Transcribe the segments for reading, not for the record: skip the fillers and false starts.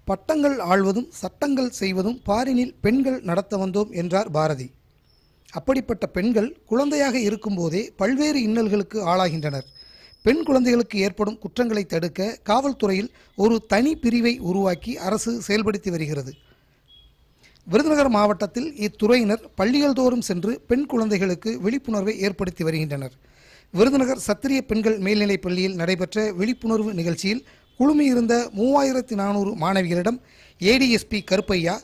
பட்டங்கள் ஆள்வதும் சட்டங்கள் செய்வதும் பாரினில் பெண்கள் நடத்த வந்தோம் என்றார் பாரதி. அப்படிப்பட்ட பெண்கள் குழந்தையாக இருக்கும்போதே பல்வேறு இன்னல்களுக்கு ஆளாகின்றனர். பெண் குழந்தைகளுக்கு ஏற்படும் குற்றங்களை தடுக்க காவல்துறையில் ஒரு தனி பிரிவை உருவாக்கி அரசு செயல்படுத்தி வருகிறது. விருதுநகர் மாவட்டத்தில் இத்துறையினர் பள்ளிகள் தோறும் சென்று பெண் குழந்தைகளுக்கு விழிப்புணர்வை ஏற்படுத்தி வருகின்றனர். விருதுநகர் சத்திரிய பெண்கள் மேல்நிலைப் பள்ளியில் நடைபெற்ற விழிப்புணர்வு நிகழ்ச்சியில் குழுமியிருந்த 3400 மாணவிகளிடம் ஏடிஎஸ்பி கருப்பையா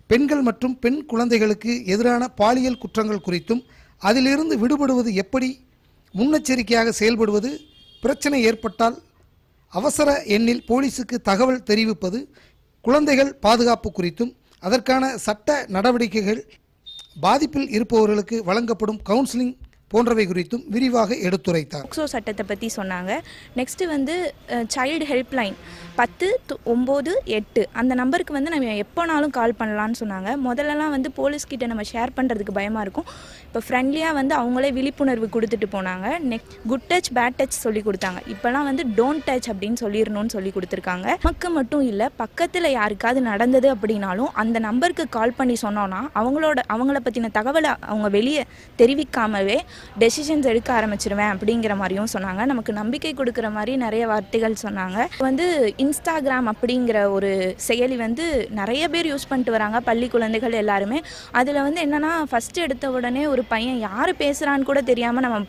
பெண்கள் மற்றும் பெண் குழந்தைகளுக்கு எதிரான பாலியல் குற்றங்கள் குறித்தும் அதிலிருந்து விடுபடுவது எப்படி, முன்னெச்சரிக்கையாக செயல்படுவது, பிரச்சனை ஏற்பட்டால் அவசர எண்ணில் போலீஸுக்கு தகவல் தெரிவிப்பது, குழந்தைகள் பாதுகாப்பு குறித்தும் அதற்கான சட்ட நடவடிக்கைகள், பாதிப்பில் இருப்பவர்களுக்கு வழங்கப்படும் கவுன்சிலிங் போன்றவை குறித்தும் விரிவாக எடுத்துரைத்தார். போக்சோ சட்டத்தை பற்றி சொன்னாங்க. நெக்ஸ்ட்டு வந்து சைல்டு ஹெல்ப்லைன் 1098 அந்த நம்பருக்கு வந்து நம்ம எப்போனாலும் கால் பண்ணலான்னு சொன்னாங்க. முதல்லலாம் வந்து போலீஸ்கிட்ட நம்ம ஷேர் பண்ணுறதுக்கு பயமாக இருக்கும். இப்போ ஃப்ரெண்ட்லியாக வந்து அவங்களே விழிப்புணர்வு கொடுத்துட்டு போனாங்க. குட் டச் பேட் டச் சொல்லி கொடுத்தாங்க. இப்போலாம் வந்து டோன்ட் டச் அப்படின்னு சொல்லிடணும்னு சொல்லி கொடுத்துருக்காங்க. நமக்கு மட்டும் இல்லை, பக்கத்தில் யாருக்காவது நடந்தது அப்படின்னாலும் அந்த நம்பருக்கு கால் பண்ணி சொன்னோன்னா அவங்கள பற்றின தகவலை அவங்க வெளியே தெரிவிக்காமவே டெசிஷன்ஸ் எடுக்க ஆரம்பிச்சிருவேன் அப்படிங்கிற மாதிரியும் சொன்னாங்க. நமக்கு நம்பிக்கை கொடுக்குற மாதிரி நிறைய வார்த்தைகள் சொன்னாங்க. வந்து இன்ஸ்டாகிராம் அப்படிங்கிற ஒரு செயலி வந்து நிறைய பேர் யூஸ் பண்ணிட்டு வராங்க, பள்ளி குழந்தைகள் எல்லாருமே. அதில் வந்து என்னென்னா, ஃபஸ்ட்டு எடுத்த உடனே ஒரு பையன் யார் பேசுகிறான்னு கூட தெரியாமல் நம்ம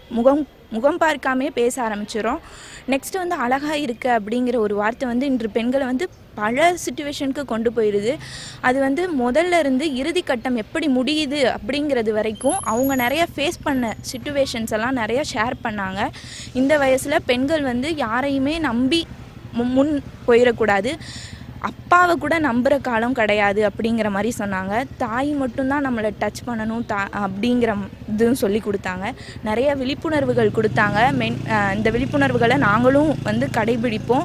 முகம் பார்க்காமே பேச ஆரம்பிச்சிடும். நெக்ஸ்ட்டு வந்து அழகாக இருக்க அப்படிங்கிற ஒரு வார்த்தை வந்து இன்று பெண்களை வந்து பல சிச்சுவேஷனுக்கு கொண்டு போயிடுது. அது வந்து முதல்ல இருந்து இறுதி கட்டம் எப்படி முடியுது அப்படிங்கிறது வரைக்கும் அவங்க நிறைய ஃபேஸ் பண்ண சிச்சுவேஷன்ஸ் எல்லாம் நிறைய ஷேர் பண்ணாங்க. இந்த வயசில் பெண்கள் வந்து யாரையுமே நம்பி முன் போயிடக்கூடாது, அப்பாவை கூட நம்புகிற காலம் கிடையாது அப்படிங்கிற மாதிரி சொன்னாங்க. தாய் மட்டும்தான் நம்மளை டச் பண்ணணும் அப்படிங்கிற இதுவும் சொல்லி கொடுத்தாங்க. நிறைய விழிப்புணர்வுகள் கொடுத்தாங்க. இந்த விழிப்புணர்வுகளை நாங்களும் வந்து கடைபிடிப்போம்.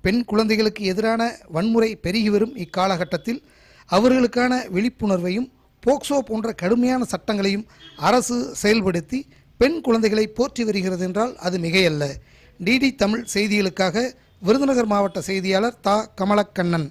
பெண் குழந்தைகளுக்கு எதிரான வன்முறை பெருகி வரும் இக்காலகட்டத்தில் அவர்களுக்கான விழிப்புணர்வையும் போக்சோ போன்ற கடுமையான சட்டங்களையும் அரசு செயல்படுத்தி பெண் குழந்தைகளை போற்றி வருகிறது என்றால் அது மிகையல்ல. டிடி தமிழ் செய்திகளுக்காக விருதுநகர் மாவட்ட செய்தியாளர் தா. கமலக்கண்ணன்.